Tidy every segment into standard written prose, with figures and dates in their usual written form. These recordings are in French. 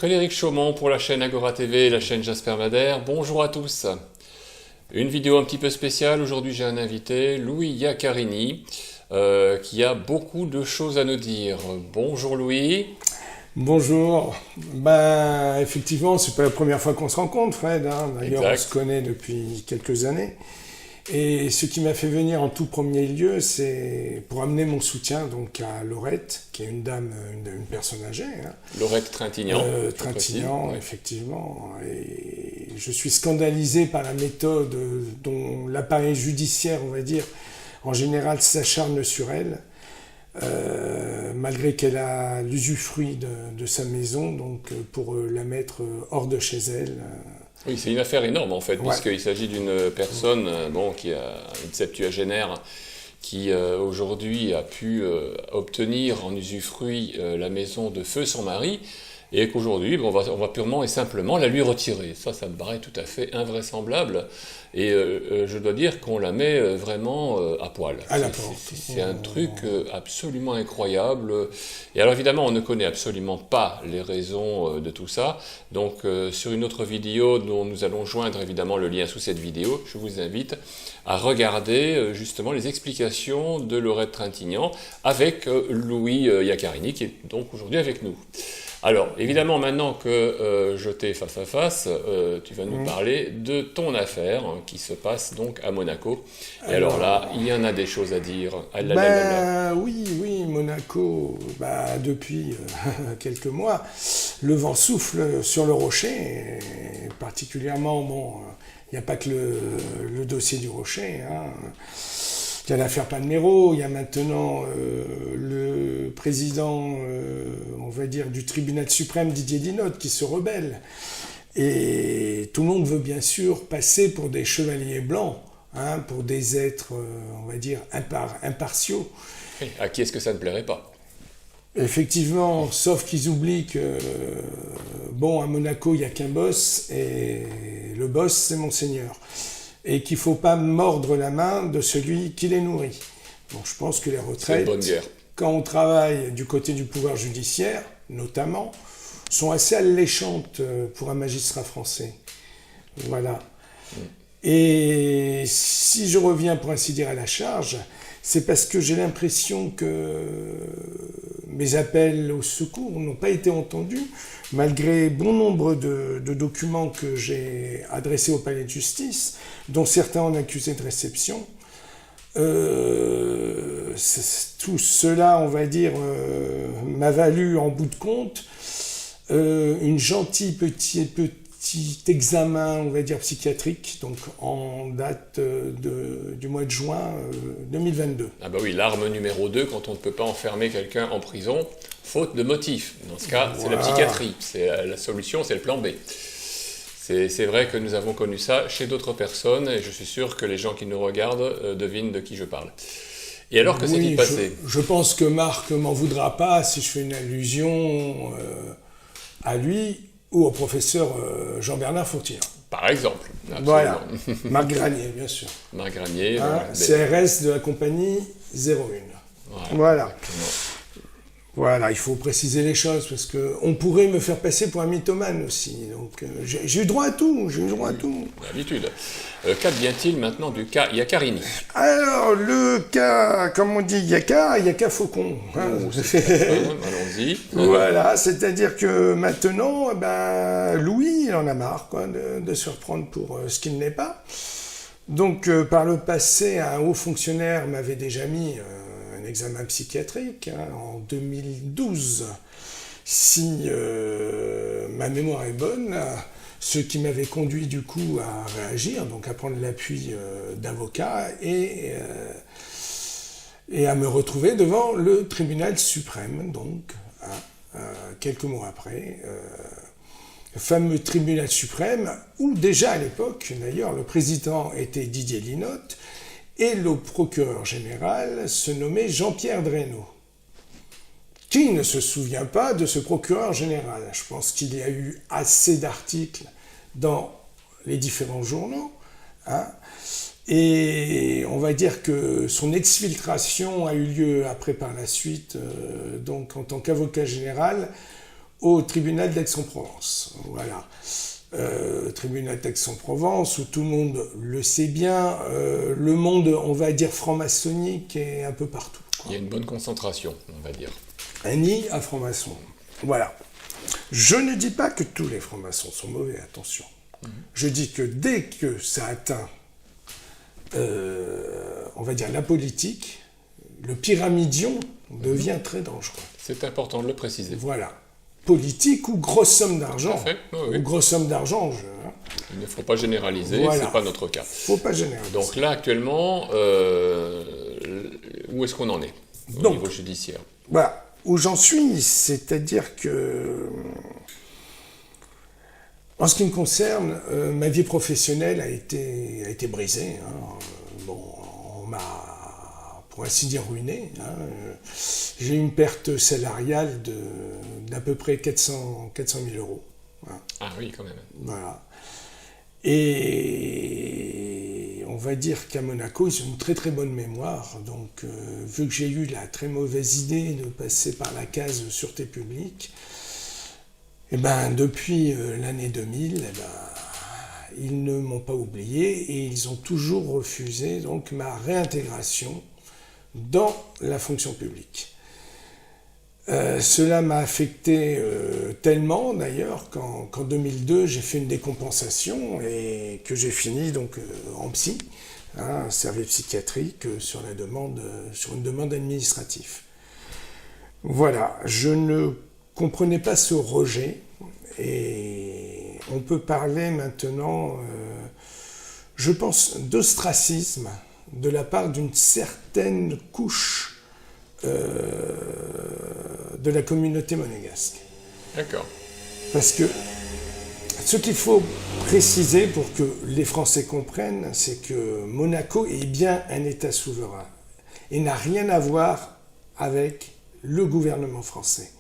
Frédéric Chaumont pour la chaîne Agora TV et la chaîne Jasper Madère. Bonjour à tous. Une vidéo un petit peu spéciale. Aujourd'hui, j'ai un invité, Louis Iaccarini, qui a beaucoup de choses à nous dire. Bonjour Louis. Bonjour. Effectivement, c'est pas la première fois qu'on se rencontre, Fred. D'ailleurs, on se connaît depuis quelques années. Et ce qui m'a fait venir en tout premier lieu, c'est pour amener mon soutien donc à Laurette, qui est une dame, une personne âgée. Laurette Trintignant. Trintignant, effectivement. Et je suis scandalisé par la méthode dont l'appareil judiciaire, on va dire, en général s'acharne sur elle. Malgré qu'elle a l'usufruit de sa maison, donc pour la mettre hors de chez elle. Oui, c'est une affaire énorme en fait, puisqu'il s'agit d'une personne qui a une septuagénaire qui aujourd'hui a pu obtenir en usufruit la maison de feu son mari, et qu'aujourd'hui on va purement et simplement la lui retirer. Ça me paraît tout à fait invraisemblable, et je dois dire qu'on la met vraiment à poil. À la porte. C'est un truc absolument incroyable. Et alors évidemment, on ne connaît absolument pas les raisons de tout ça. Donc sur une autre vidéo dont nous allons joindre évidemment le lien sous cette vidéo, je vous invite à regarder justement les explications de Laurette Trintignant avec Louis Iaccarini, qui est donc aujourd'hui avec nous. Alors, évidemment, maintenant que je t'ai face à face, tu vas nous parler de ton affaire qui se passe donc à Monaco. Et alors là, il y en a des choses à dire. Oui, Monaco, depuis quelques mois, le vent souffle sur le rocher, et particulièrement, il n'y a pas que le dossier du rocher, Il y a l'affaire Palmero, il y a maintenant le président, on va dire, du tribunal suprême, Didier Linotte, qui se rebelle. Et tout le monde veut bien sûr passer pour des chevaliers blancs, pour des êtres, on va dire, impartiaux. Et à qui est-ce que ça ne plairait pas ? Effectivement, sauf qu'ils oublient que, à Monaco, il n'y a qu'un boss, et le boss, c'est Monseigneur. Et qu'il ne faut pas mordre la main de celui qui les nourrit. Bon, je pense que les retraites, quand on travaille du côté du pouvoir judiciaire, notamment, sont assez alléchantes pour un magistrat français. Voilà. Et si je reviens, pour ainsi dire, à la charge, c'est parce que j'ai l'impression que mes appels au secours n'ont pas été entendus, malgré bon nombre de documents que j'ai adressés au palais de justice, dont certains en accusé de réception. Tout cela, on va dire, m'a valu, en bout de compte, une gentille petit examen, on va dire, psychiatrique, donc en date du mois de juin 2022. Ah bah oui, l'arme numéro 2, quand on ne peut pas enfermer quelqu'un en prison, faute de motif. Dans ce cas, c'est la psychiatrie. La solution, c'est le plan B. C'est vrai que nous avons connu ça chez d'autres personnes, et je suis sûr que les gens qui nous regardent devinent de qui je parle. Et alors, que s'est-il passé ? Je pense que Marc ne m'en voudra pas si je fais une allusion à lui ou au professeur Jean-Bernard Fourtier. Par exemple. Absolument. Voilà. Marc Granier, bien sûr. Marc Granier. CRS de la compagnie 01. Voilà. Voilà, il faut préciser les choses, parce qu'on pourrait me faire passer pour un mythomane aussi. Donc, j'ai eu droit à tout, D'habitude. Qu'advient-il maintenant du cas Iaccarini ? Alors, le cas, comme on dit, Iacca Faucon. Allons-y. Voilà, c'est-à-dire que maintenant, Louis, il en a marre de se reprendre pour ce qu'il n'est pas. Donc, par le passé, un haut fonctionnaire m'avait déjà mis un examen psychiatrique en 2012. Si ma mémoire est bonne, ce qui m'avait conduit du coup à réagir, donc à prendre l'appui d'avocats et à me retrouver devant le tribunal suprême, donc quelques mois après. Le fameux tribunal suprême, où déjà à l'époque, d'ailleurs, le président était Didier Linotte, et le procureur général se nommait Jean-Pierre Dresneau. Qui ne se souvient pas de ce procureur général ? Je pense qu'il y a eu assez d'articles dans les différents journaux, et on va dire que son exfiltration a eu lieu après par la suite, donc en tant qu'avocat général, au tribunal d'Aix-en-Provence. Voilà. Tribunal d'Aix-en-Provence, où tout le monde le sait bien, le monde, on va dire, franc-maçonnique est un peu partout, quoi. Il y a une bonne concentration, on va dire. Un nid à francs-maçons. Voilà. Je ne dis pas que tous les francs-maçons sont mauvais, attention. Je dis que dès que ça atteint, on va dire, la politique, le pyramidion devient très dangereux. C'est important de le préciser. Voilà. Politique ou grosse somme d'argent. Tout à fait, oui. Ou grosse somme d'argent. Il ne faut pas généraliser, Voilà. c'est pas notre cas. Faut pas généraliser. Donc là, actuellement, où est-ce qu'on en est au niveau judiciaire? Voilà. Où j'en suis, c'est-à-dire que, en ce qui me concerne, ma vie professionnelle a été brisée. Bon, on m'a, pour ainsi dire, ruiné. J'ai eu une perte salariale d'à peu près 400 000 euros. Ah oui, quand même. Voilà. Et on va dire qu'à Monaco, ils ont une très très bonne mémoire. Donc, vu que j'ai eu la très mauvaise idée de passer par la case sûreté publique, et ben, depuis l'année 2000, ils ne m'ont pas oublié et ils ont toujours refusé donc, ma réintégration dans la fonction publique. Cela m'a affecté tellement d'ailleurs qu'en 2002 j'ai fait une décompensation et que j'ai fini donc en psy, un service psychiatrique sur une demande administrative. Voilà, je ne comprenais pas ce rejet et on peut parler maintenant, je pense, d'ostracisme de la part d'une certaine couche de la communauté monégasque. D'accord. Parce que ce qu'il faut préciser pour que les Français comprennent, c'est que Monaco est bien un État souverain et n'a rien à voir avec le gouvernement français.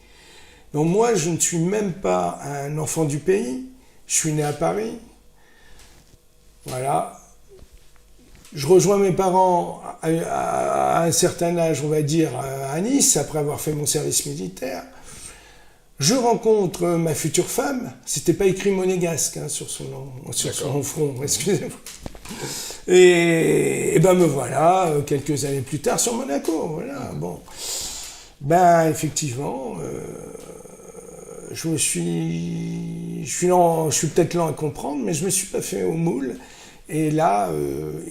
Donc moi, je ne suis même pas un enfant du pays, je suis né à Paris. Voilà. Je rejoins mes parents à un certain âge, on va dire, à Nice, après avoir fait mon service militaire. Je rencontre ma future femme, c'était pas écrit monégasque sur son nom, sur son front, excusez-moi. Et ben me voilà, quelques années plus tard, sur Monaco, voilà, bon. Ben, effectivement, je suis peut-être lent à comprendre, mais je me suis pas fait au moule. Et là,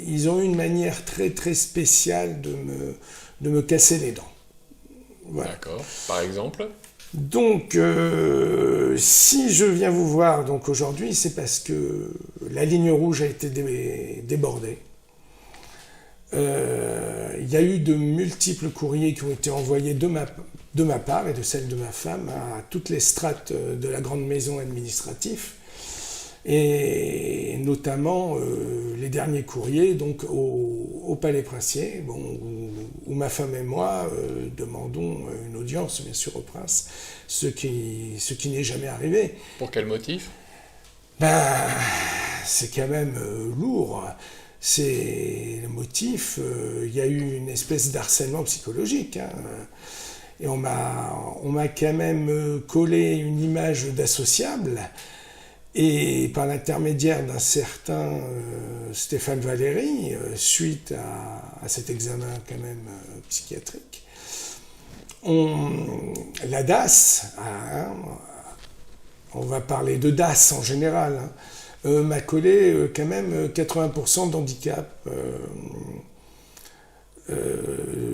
ils ont eu une manière très très spéciale de me casser les dents. Voilà. D'accord. Par exemple? Donc, si je viens vous voir donc aujourd'hui, c'est parce que la ligne rouge a été débordée. Il y a eu de multiples courriers qui ont été envoyés de ma part et de celle de ma femme à toutes les strates de la grande maison administrative. Et notamment les derniers courriers donc au Palais Princier, bon, où ma femme et moi demandons une audience, bien sûr, au prince, ce qui n'est jamais arrivé. Pour quel motif? Ben, c'est quand même lourd. C'est le motif, il y a eu une espèce d'harcèlement psychologique. Et on m'a quand même collé une image d'associable. Et par l'intermédiaire d'un certain Stéphane Valéry, suite à cet examen quand même psychiatrique, la DAS, on va parler de DAS en général, m'a collé quand même 80% d'handicap.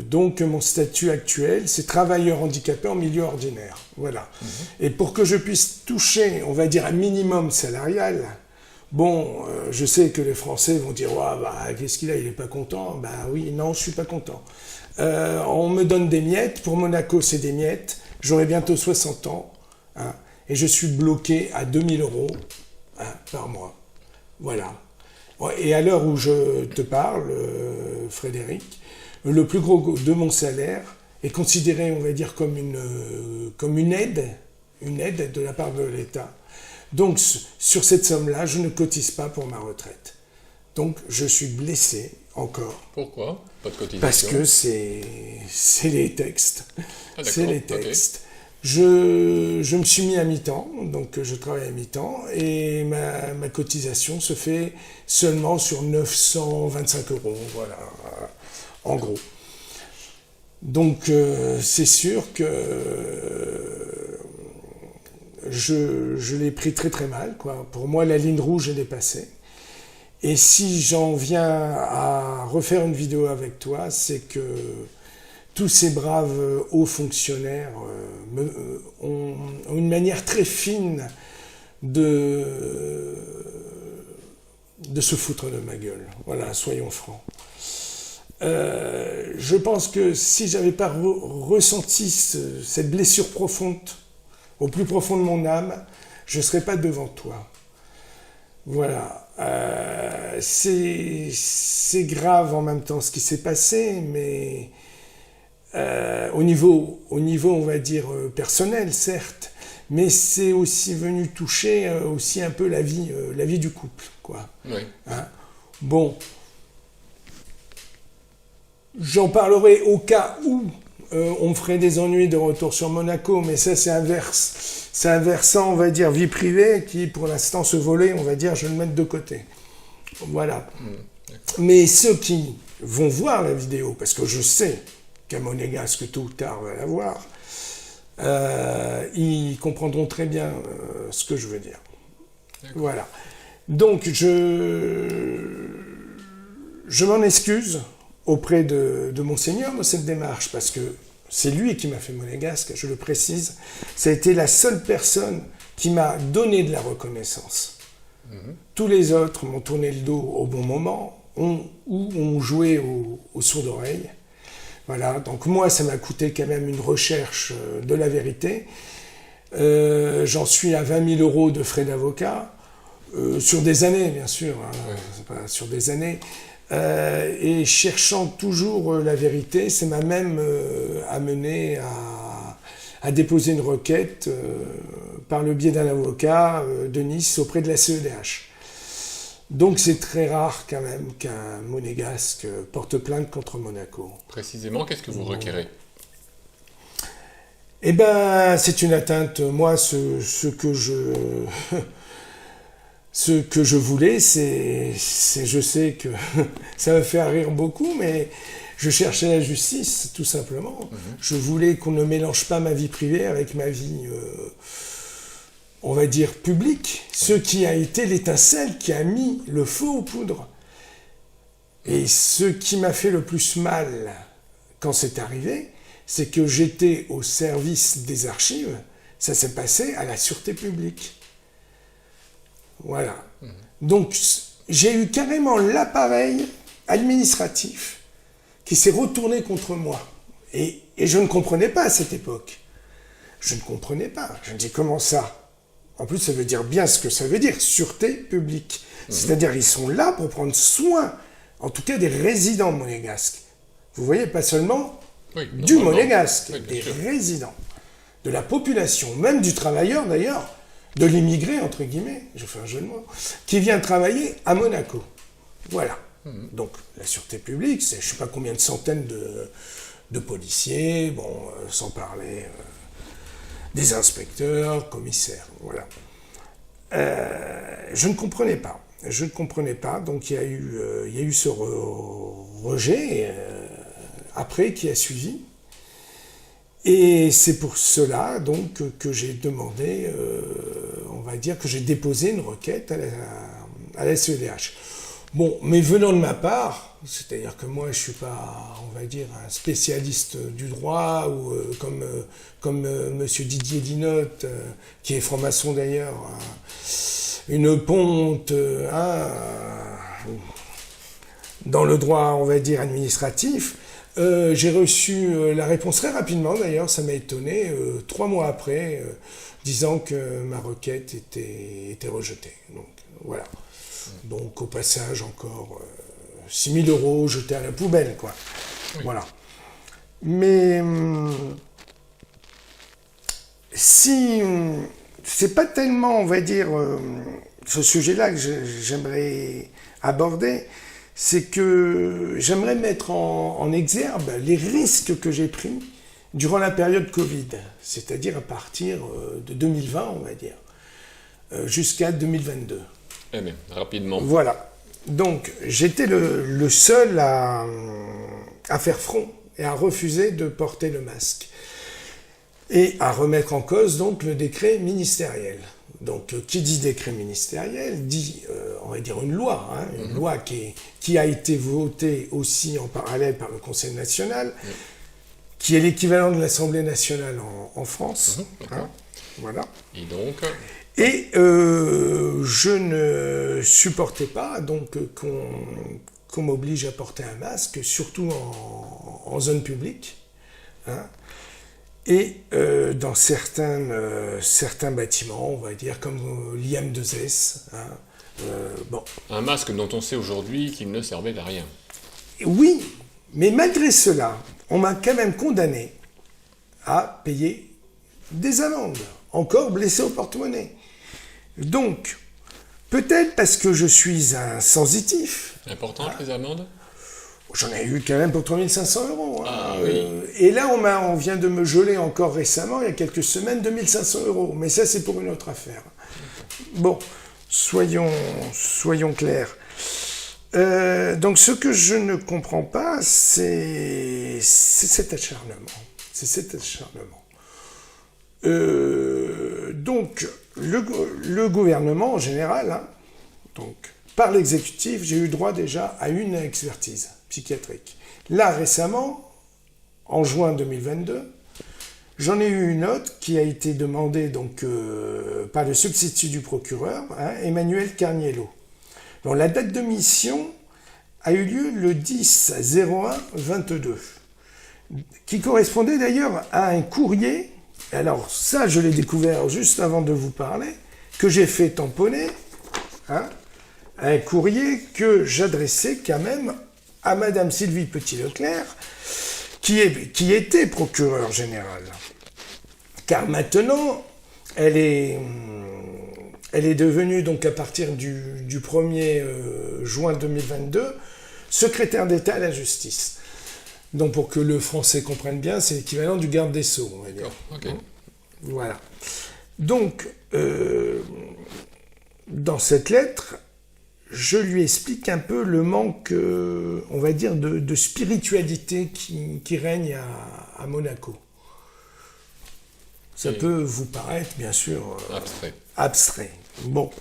Donc mon statut actuel, c'est travailleur handicapé en milieu ordinaire. Voilà. Et pour que je puisse toucher, on va dire, un minimum salarial, bon, je sais que les Français vont dire ouais, bah, qu'est-ce qu'il a, il n'est pas content. Bah oui, non, je ne suis pas content. On me donne des miettes, pour Monaco c'est des miettes, j'aurai bientôt 60 ans, et je suis bloqué à 2000 € par mois. Voilà. Et à l'heure où je te parle, Frédéric, le plus gros de mon salaire est considéré, on va dire, comme une aide de la part de l'État. Donc, sur cette somme-là, je ne cotise pas pour ma retraite. Donc, je suis blessé encore. Pourquoi? Pas de cotisation? Parce que c'est les textes. Ah, c'est les textes. Je me suis mis à mi-temps, donc je travaille à mi-temps, et ma cotisation se fait seulement sur 925 €, voilà, en gros. Donc c'est sûr que je l'ai pris très très mal, quoi. Pour moi, la ligne rouge est dépassée. Et si j'en viens à refaire une vidéo avec toi, c'est que tous ces braves hauts fonctionnaires ont une manière très fine de se foutre de ma gueule. Voilà, soyons francs. Je pense que si j'avais pas ressenti cette blessure profonde, au plus profond de mon âme, je serais pas devant toi. Voilà. C'est grave en même temps ce qui s'est passé, mais au niveau, on va dire, personnel, certes, mais c'est aussi venu toucher aussi un peu la vie du couple, quoi. Oui. Hein? Bon, j'en parlerai au cas où on me ferait des ennuis de retour sur Monaco, mais ça c'est un versant, on va dire, vie privée, qui pour l'instant, ce volet, on va dire, je vais le mettre de côté. Voilà. Mais ceux qui vont voir la vidéo, parce que je sais qu'à Monégasque, tôt ou tard, va la voir, ils comprendront très bien ce que je veux dire. Voilà. Donc, je m'en excuse auprès de Monseigneur de cette démarche, parce que c'est lui qui m'a fait Monégasque, je le précise. Ça a été la seule personne qui m'a donné de la reconnaissance. Tous les autres m'ont tourné le dos au bon moment, ou ont joué au sourd d'oreille. Voilà, donc moi, ça m'a coûté quand même une recherche de la vérité. J'en suis à 20 000 € de frais d'avocat, sur des années, bien sûr, hein, c'est pas sur des années. Et cherchant toujours la vérité, ça m'a même amené à déposer une requête par le biais d'un avocat de Nice auprès de la CEDH. Donc c'est très rare quand même qu'un monégasque porte plainte contre Monaco. Précisément, qu'est-ce que vous requérez? Eh ben, c'est une atteinte. Moi, ce que je voulais, c'est, je sais que ça va faire rire beaucoup, mais je cherchais la justice, tout simplement. Je voulais qu'on ne mélange pas ma vie privée avec ma vie, on va dire, publique. Ce qui a été l'étincelle qui a mis le feu aux poudres. Et ce qui m'a fait le plus mal quand c'est arrivé, c'est que j'étais au service des archives. Ça s'est passé à la sûreté publique. Voilà. Donc, j'ai eu carrément l'appareil administratif qui s'est retourné contre moi. Et je ne comprenais pas à cette époque. Je ne comprenais pas. Je me dis, comment ça? En plus, ça veut dire bien ce que ça veut dire, sûreté publique. C'est-à-dire, ils sont là pour prendre soin, en tout cas des résidents monégasques. Vous voyez, pas seulement du monégasque, des résidents, de la population, même du travailleur d'ailleurs, de l'immigré, entre guillemets, je fais un jeu de mots, qui vient travailler à Monaco. Voilà. Donc, la sûreté publique, c'est je ne sais pas combien de centaines de policiers, bon, sans parler des inspecteurs, commissaires, voilà. Je ne comprenais pas. Je ne comprenais pas, donc il y a eu ce rejet après qui a suivi. Et c'est pour cela donc que j'ai demandé, on va dire que j'ai déposé une requête à la CEDH. Bon, mais venant de ma part, c'est-à-dire que moi je suis pas, on va dire, un spécialiste du droit ou comme Monsieur Didier Dinotte, qui est franc-maçon d'ailleurs, une ponte dans le droit, on va dire, administratif. J'ai reçu la réponse très rapidement, d'ailleurs, ça m'a étonné, 3 mois après, disant que ma requête était rejetée. Donc, voilà. Donc, au passage, encore 6 000 € jetés à la poubelle, quoi. Oui. Voilà. Mais si c'est pas tellement, on va dire, ce sujet-là que j'aimerais aborder, c'est que j'aimerais mettre en exergue les risques que j'ai pris durant la période Covid, c'est-à-dire à partir de 2020, on va dire, jusqu'à 2022. Eh bien, rapidement. Voilà. Donc, j'étais le seul à faire front et à refuser de porter le masque. Et à remettre en cause, donc, le décret ministériel. Donc, qui dit décret ministériel, dit, on va dire, une loi. Hein, une loi qui a été votée aussi en parallèle par le Conseil national, qui est l'équivalent de l'Assemblée nationale en France. Hein, voilà. Et donc... Et je ne supportais pas donc qu'on m'oblige à porter un masque, surtout en zone publique, hein, et dans certains bâtiments, on va dire comme l'IM2S. Hein, bon. Un masque dont on sait aujourd'hui qu'il ne servait à rien. Oui, mais malgré cela, on m'a quand même condamné à payer des amendes, encore blessé au porte-monnaie. Donc, peut-être parce que je suis un sensitif. Importante, les amendes? J'en ai eu quand même pour 3 500 €. Ah, oui. Et là, on vient de me geler encore récemment, il y a quelques semaines, 2 500 €. Mais ça, c'est pour une autre affaire. Bon, soyons clairs. Donc, ce que je ne comprends pas, c'est cet acharnement. C'est cet acharnement. Donc, le gouvernement en général, hein, donc, par l'exécutif, j'ai eu droit déjà à une expertise psychiatrique. Là, récemment, en juin 2022, j'en ai eu une autre qui a été demandée donc, par le substitut du procureur, hein, Emmanuel Carniello. Donc, la date de mission a eu lieu le 10/01/22, qui correspondait d'ailleurs à un courrier. Alors ça, je l'ai découvert juste avant de vous parler, que j'ai fait tamponner, hein, un courrier que j'adressais quand même à Madame Sylvie Petit-Leclerc, qui était procureure générale. Car maintenant, elle est devenue, donc à partir du 1er juin 2022, secrétaire d'État à la justice. Donc pour que le français comprenne bien, c'est l'équivalent du garde des Sceaux, on va dire. Okay. Voilà. Donc, dans cette lettre, je lui explique un peu le manque, on va dire, de spiritualité qui règne à Monaco. Ça peut vous paraître, bien sûr, abstrait. Bon.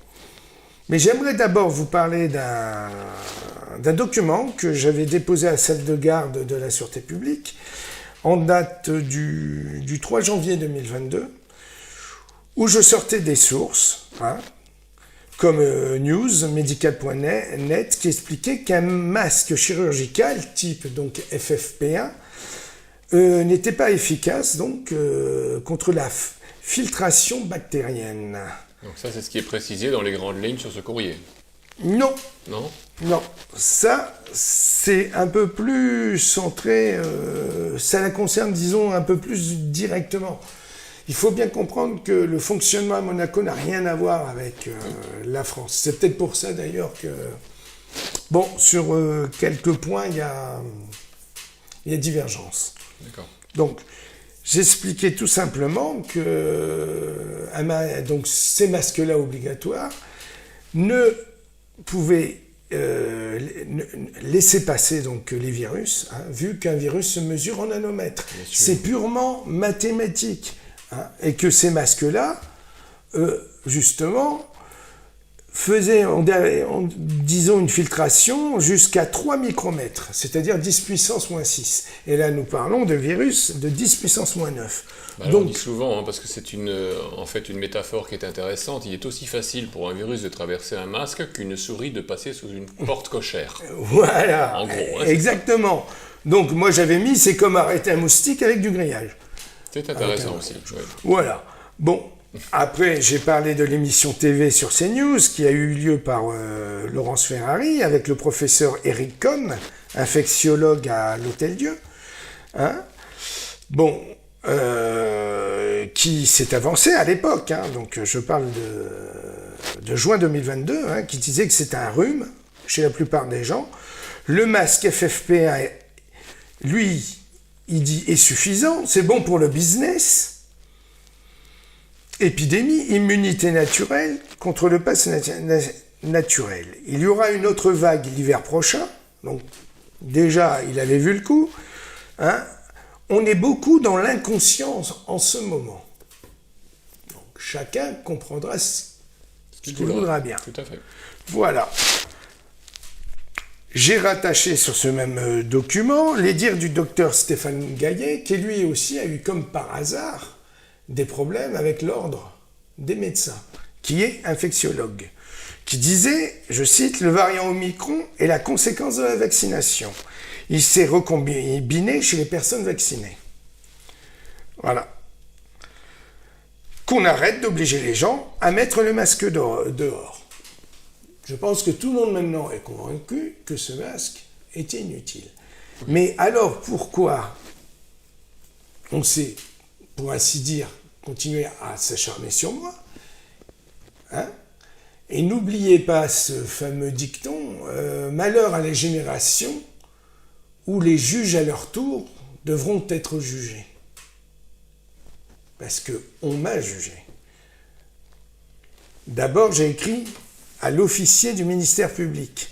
Mais j'aimerais d'abord vous parler d'un document que j'avais déposé à la salle de garde de la Sûreté publique en date du 3 janvier 2022, où je sortais des sources, hein, comme news, medical.net, qui expliquait qu'un masque chirurgical type donc FFP1 n'était pas efficace donc, contre la filtration bactérienne. Donc ça, c'est ce qui est précisé dans les grandes lignes sur ce courrier. Non. Non. Non. Ça, c'est un peu plus centré, ça la concerne, disons, un peu plus directement. Il faut bien comprendre que le fonctionnement à Monaco n'a rien à voir avec la France. C'est peut-être pour ça, d'ailleurs, que... Bon, sur quelques points, il y a divergence. D'accord. Donc, j'expliquais tout simplement que donc, ces masques-là obligatoires ne pouvaient laisser passer donc, les virus, hein, vu qu'un virus se mesure en nanomètres. C'est purement mathématique. Hein, et que ces masques-là, justement, faisaient, disons, une filtration jusqu'à 3 micromètres, c'est-à-dire 10 puissance moins 6. Et là, nous parlons de virus de 10 puissance moins 9. Alors, donc, on dit souvent, hein, parce que c'est en fait une métaphore qui est intéressante, il est aussi facile pour un virus de traverser un masque qu'une souris de passer sous une porte cochère. Voilà, en gros. Hein, exactement. Donc moi j'avais mis, c'est comme arrêter un moustique avec du grillage. C'est intéressant aussi. Ouais. Voilà. Bon, après j'ai parlé de l'émission TV sur CNews qui a eu lieu par Laurence Ferrari avec le professeur Eric Cohn, infectiologue à l'Hôtel-Dieu. Hein, bon, qui s'est avancé à l'époque, hein, donc je parle de juin 2022, hein, qui disait que c'était un rhume chez la plupart des gens. Le masque FFP1, lui, il dit, est suffisant, c'est bon pour le business. Épidémie, immunité naturelle contre le pass naturel. Il y aura une autre vague l'hiver prochain, donc déjà, il avait vu le coup. Hein. On est beaucoup dans l'inconscience en ce moment. Donc, chacun comprendra ce qu'il voudra bien. Tout à fait. Voilà. J'ai rattaché sur ce même document les dires du docteur Stéphane Gaillet, qui lui aussi a eu comme par hasard des problèmes avec l'ordre des médecins, qui est infectiologue, qui disait, je cite, « Le variant Omicron est la conséquence de la vaccination. Il s'est recombiné chez les personnes vaccinées. » Voilà. Qu'on arrête d'obliger les gens à mettre le masque dehors. Je pense que tout le monde maintenant est convaincu que ce masque est inutile. Mais alors pourquoi on sait, pour ainsi dire, continuer à s'acharner sur moi, hein? Et n'oubliez pas ce fameux dicton, malheur à la génération où les juges à leur tour devront être jugés. Parce qu'on m'a jugé. D'abord, j'ai écrit à l'officier du ministère public,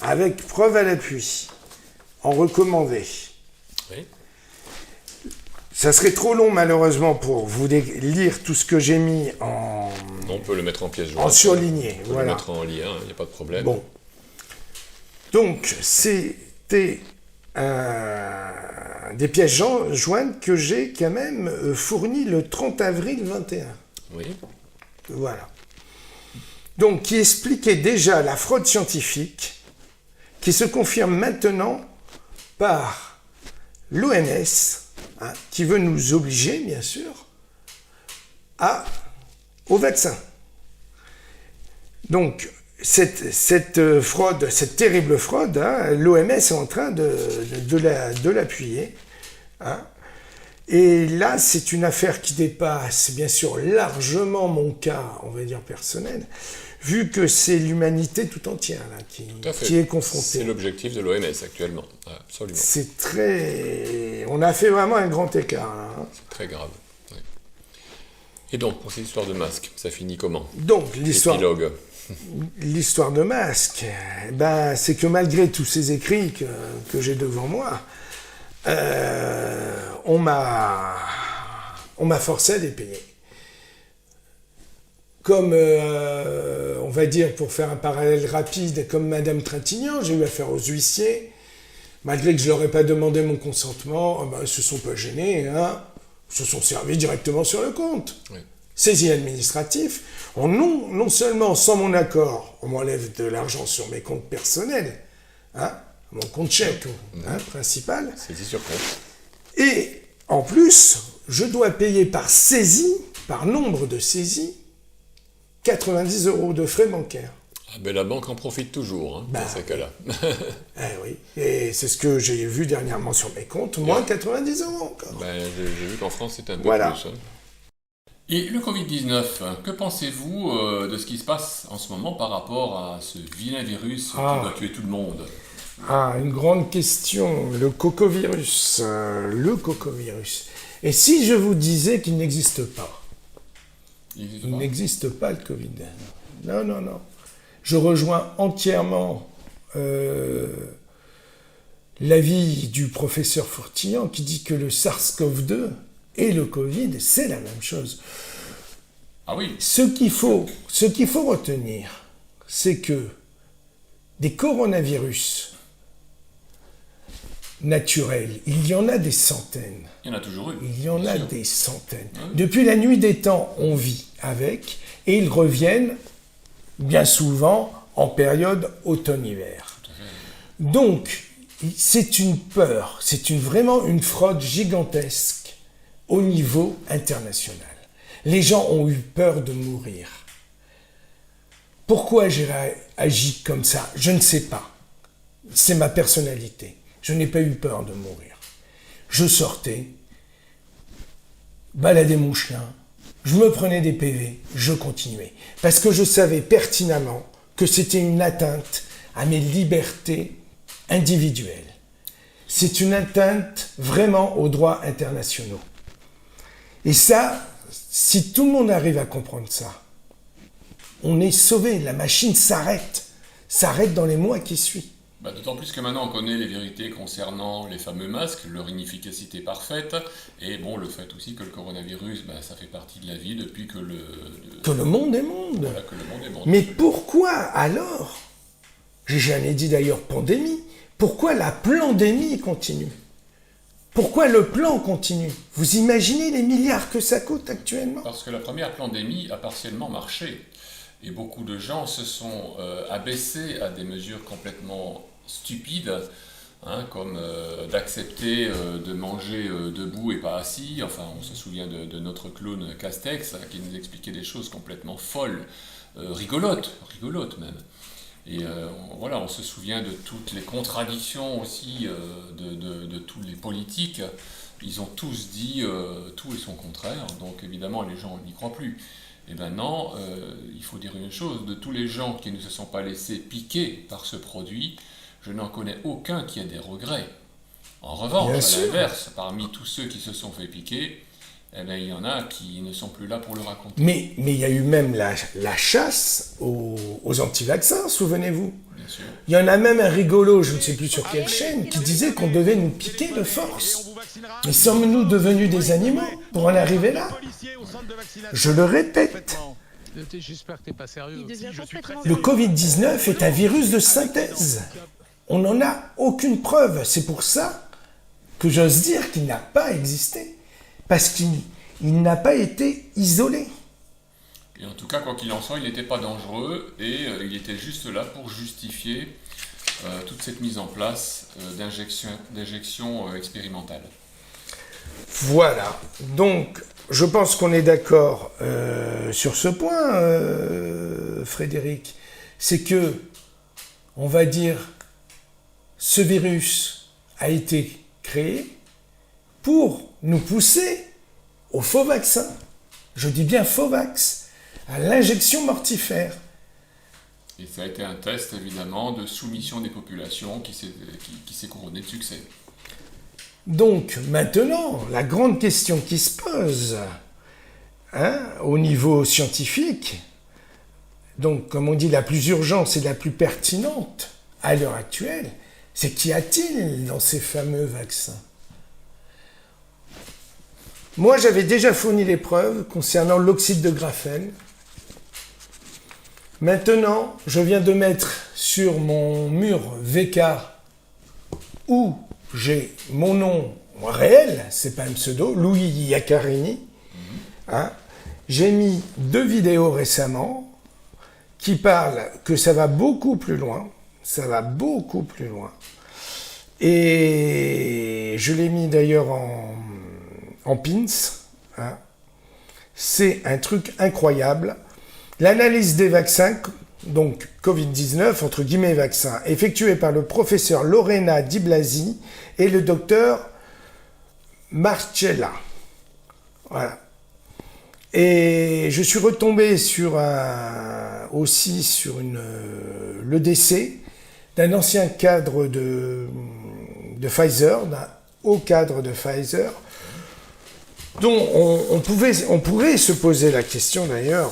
avec preuve à l'appui, en recommandé. Oui. Ça serait trop long, malheureusement, pour vous lire tout ce que j'ai mis en... On peut le mettre en pièce jointe. En surligné, on peut voilà. le mettre en lien, il n'y a pas de problème. Bon. Donc, c'était des pièces jointes que j'ai quand même fournies le 30 avril 21. Oui. Voilà. Donc, qui expliquait déjà la fraude scientifique, qui se confirme maintenant par l'OMS, hein, qui veut nous obliger, bien sûr, au vaccin. Donc, cette fraude, cette terrible fraude, hein, l'OMS est en train de l'appuyer. Hein. Et là, c'est une affaire qui dépasse, bien sûr, largement mon cas, on va dire, personnel, vu que c'est l'humanité tout entière là, qui est confrontée. C'est l'objectif de l'OMS actuellement, absolument. C'est très... On a fait vraiment un grand écart. Là, hein. C'est très grave. Oui. Et donc, pour cette histoire de masque, ça finit comment? Donc, Épilogue. L'histoire de masque, ben, c'est que malgré tous ces écrits que j'ai devant moi, on m'a forcé à les payer. Comme, on va dire, pour faire un parallèle rapide, comme Madame Trintignant, j'ai eu affaire aux huissiers, malgré que je leur ai pas demandé mon consentement, ben, ils se sont pas gênés, hein, ils se sont servis directement sur le compte. Oui. Saisie administratif, non seulement sans mon accord, on m'enlève de l'argent sur mes comptes personnels, hein, mon compte chèque hein, principal. Saisie sur compte. Et en plus, je dois payer par saisie, par nombre de saisies, 90 € de frais bancaires. Ah ben la banque en profite toujours, hein, dans ces cas-là. Oui, et c'est ce que j'ai vu dernièrement sur mes comptes, moins 90 € encore. Ben, j'ai vu qu'en France, c'est un peu voilà. plus. Hein. Et le Covid-19, que pensez-vous de ce qui se passe en ce moment par rapport à ce vilain virus qui va tuer tout le monde? Une grande question, le cocovirus. Et si je vous disais qu'il n'existe pas? Il n'existe pas le Covid. Non. Je rejoins entièrement l'avis du professeur Fourtillant qui dit que le SARS-CoV-2 et le Covid, c'est la même chose. Ah oui. Ce qu'il faut retenir, c'est que des coronavirus naturels, il y en a des centaines. Il y en a toujours eu. Il y en a des centaines. Oui. Depuis la nuit des temps, on vit avec, et ils reviennent bien souvent en période automne-hiver. Donc, c'est une peur, c'est vraiment une fraude gigantesque au niveau international. Les gens ont eu peur de mourir. Pourquoi j'ai agi comme ça? Je ne sais pas. C'est ma personnalité. Je n'ai pas eu peur de mourir. Je sortais, baladais mon chien, je me prenais des PV, je continuais. Parce que je savais pertinemment que c'était une atteinte à mes libertés individuelles. C'est une atteinte vraiment aux droits internationaux. Et ça, si tout le monde arrive à comprendre ça, on est sauvé, la machine s'arrête dans les mois qui suivent. D'autant plus que maintenant on connaît les vérités concernant les fameux masques, leur inefficacité parfaite, et bon, le fait aussi que le coronavirus, ça fait partie de la vie depuis que que le monde est monde. Voilà, que le monde est monde. Mais pourquoi alors, j'ai jamais dit d'ailleurs pandémie, pourquoi la pandémie continue? Pourquoi le plan continue? Vous imaginez les milliards que ça coûte actuellement? Parce que la première pandémie a partiellement marché. Et beaucoup de gens se sont abaissés à des mesures complètement stupides, comme d'accepter de manger debout et pas assis. Enfin, on se souvient de notre clown Castex qui nous expliquait des choses complètement folles, rigolotes même. Et voilà, on se souvient de toutes les contradictions aussi de tous les politiques. Ils ont tous dit tout et son contraire, donc évidemment les gens n'y croient plus. Et maintenant, il faut dire une chose, de tous les gens qui ne se sont pas laissés piquer par ce produit, je n'en connais aucun qui ait des regrets. En revanche, à l'inverse, parmi tous ceux qui se sont fait piquer, il y en a qui ne sont plus là pour le raconter. Mais il y a eu même la chasse aux anti-vaccins, souvenez-vous. Bien sûr. Il y en a même un rigolo, je ne sais plus sur quelle chaîne, qui disait qu'on devait nous piquer de force. Mais sommes-nous devenus des animaux pour en arriver là? Je le répète. Le Covid-19 est un virus de synthèse. On n'en a aucune preuve. C'est pour ça que j'ose dire qu'il n'a pas existé. Parce qu'il n'a pas été isolé. Et en tout cas, quoi qu'il en soit, il n'était pas dangereux et il était juste là pour justifier toute cette mise en place d'injections expérimentales. Voilà. Donc, je pense qu'on est d'accord sur ce point, Frédéric. C'est que, on va dire, ce virus a été créé pour nous pousser au faux vaccin. Je dis bien faux vax, à l'injection mortifère. Et ça a été un test, évidemment, de soumission des populations qui s'est couronné de succès. Donc, maintenant, la grande question qui se pose, au niveau scientifique, donc, comme on dit, la plus urgente et la plus pertinente à l'heure actuelle, c'est qu'y a-t-il dans ces fameux vaccins? Moi, j'avais déjà fourni les preuves concernant l'oxyde de graphène. Maintenant, je viens de mettre sur mon mur VK où j'ai mon nom réel, c'est pas un pseudo, Louis Iaccarini. J'ai mis 2 vidéos récemment qui parlent que ça va beaucoup plus loin. Ça va beaucoup plus loin. Et je l'ai mis d'ailleurs en pins. C'est un truc incroyable. L'analyse des vaccins, donc Covid-19, entre guillemets vaccins, effectuée par le professeur Lorena Di Blasi et le docteur Marcella. Voilà. Et je suis retombé sur le décès d'un ancien cadre de Pfizer, d'un haut cadre de Pfizer, dont on pourrait se poser la question d'ailleurs,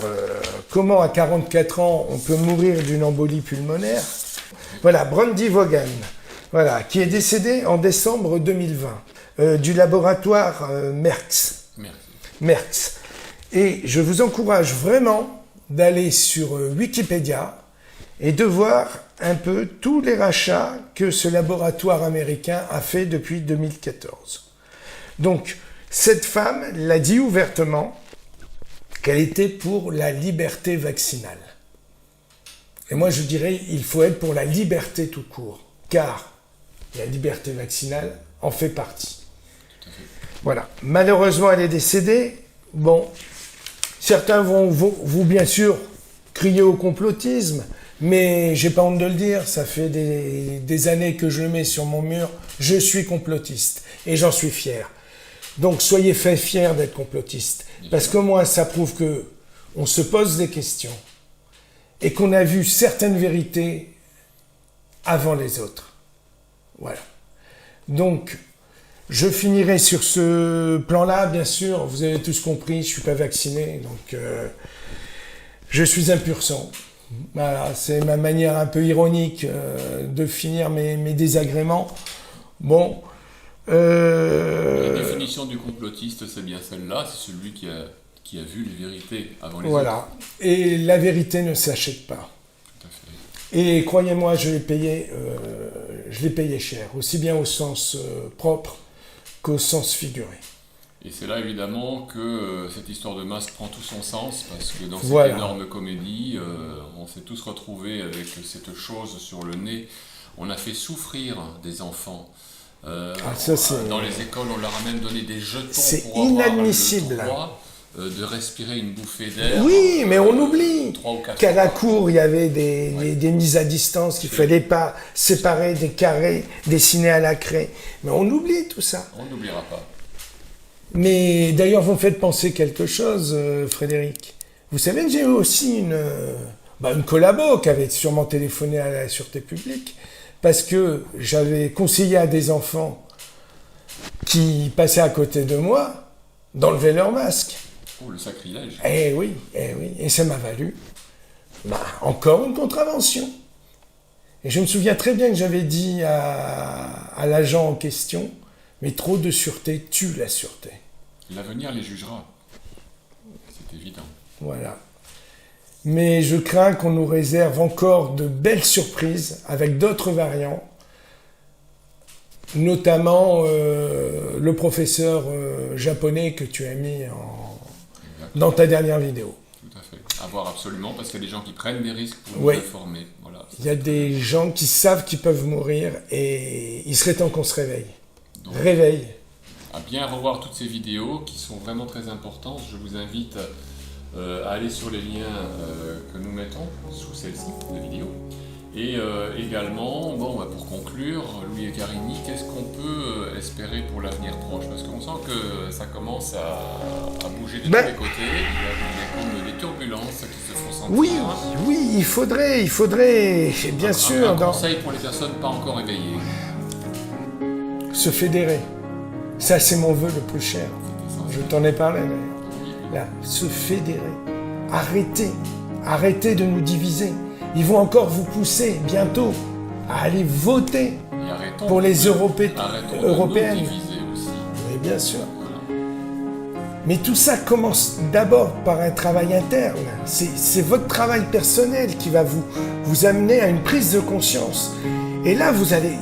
comment à 44 ans on peut mourir d'une embolie pulmonaire. Voilà, Brandy Vaughan, voilà, qui est décédé en décembre 2020, du laboratoire Merck. Et je vous encourage vraiment d'aller sur Wikipédia et de voir un peu tous les rachats que ce laboratoire américain a fait depuis 2014. Donc, cette femme l'a dit ouvertement qu'elle était pour la liberté vaccinale. Et moi, je dirais il faut être pour la liberté tout court, car la liberté vaccinale en fait partie. Voilà. Malheureusement, elle est décédée. Bon, certains vont bien sûr crier au complotisme, mais j'ai pas honte de le dire, ça fait des années que je le mets sur mon mur, je suis complotiste, et j'en suis fier. Donc soyez fiers d'être complotiste, parce que moi ça prouve que on se pose des questions, et qu'on a vu certaines vérités avant les autres. Voilà. Donc, Je finirai sur ce plan-là, bien sûr. Vous avez tous compris, je suis pas vacciné, donc je suis un pur sang. Voilà, c'est ma manière un peu ironique de finir mes désagréments. Bon. La définition du complotiste, c'est bien celle-là, c'est celui qui a vu les vérités avant les autres. Voilà. Et la vérité ne s'achète pas. Tout à fait. Et croyez-moi, je l'ai payé cher, aussi bien au sens propre qu'au sens figuré. Et c'est là évidemment que cette histoire de masque prend tout son sens, parce que dans cette Voilà. énorme comédie, on s'est tous retrouvés avec cette chose sur le nez. On a fait souffrir des enfants. Dans les écoles, on leur a même donné des jetons C'est pour avoir inadmissible. le droit de respirer une bouffée d'air. Oui, mais on oublie 3 ou 4 qu'à la cour, il y avait des mises à distance, qu'il ne fallait pas séparer des carrés dessinés à la craie. Mais on oublie tout ça. On n'oubliera pas. Mais d'ailleurs, vous me faites penser quelque chose, Frédéric. Vous savez que j'ai eu aussi une collabo qui avait sûrement téléphoné à la Sûreté publique, parce que j'avais conseillé à des enfants qui passaient à côté de moi d'enlever leur masque. Oh, le sacrilège. Eh oui, et ça m'a valu encore une contravention. Et je me souviens très bien que j'avais dit à l'agent en question, mais trop de sûreté tue la sûreté. L'avenir les jugera. C'est évident. Voilà. Mais je crains qu'on nous réserve encore de belles surprises avec d'autres variants, notamment le professeur japonais que tu as mis dans ta dernière vidéo. Tout à fait. À voir absolument, parce qu'il y a des gens qui prennent des risques pour nous informer. Voilà. Il y a des gens qui savent qu'ils peuvent mourir et il serait temps qu'on se réveille. Donc, Réveille. à bien revoir toutes ces vidéos qui sont vraiment très importantes. Je vous invite à aller sur les liens que nous mettons sous celle-ci, de vidéo. Et également, pour conclure, Louis et Carini, qu'est-ce qu'on peut espérer pour l'avenir proche? Parce qu'on sent que ça commence à bouger de tous les côtés. Il y a comme des turbulences qui se font sentir. Oui, il faudrait, bien sûr, Un conseil pour les personnes pas encore éveillées. Se fédérer. Ça, c'est mon vœu le plus cher. Je t'en ai parlé d'ailleurs. Là, se fédérer. Arrêtez de nous diviser. Ils vont encore vous pousser bientôt à aller voter pour les européennes. Arrêtons de nous diviser aussi. Oui, bien sûr. Mais tout ça commence d'abord par un travail interne. C'est votre travail personnel qui va vous amener à une prise de conscience. Et là, vous allez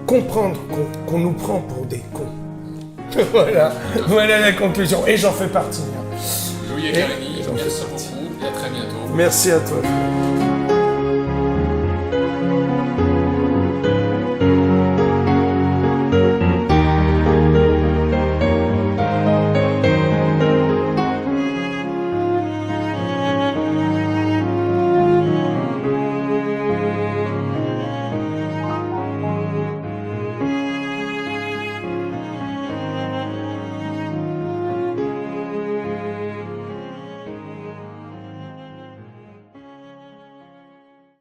comprendre qu'on nous prend pour des cons. Voilà la conclusion. Et j'en fais partie. Louis et Carini, merci beaucoup et à très bientôt. Merci à toi.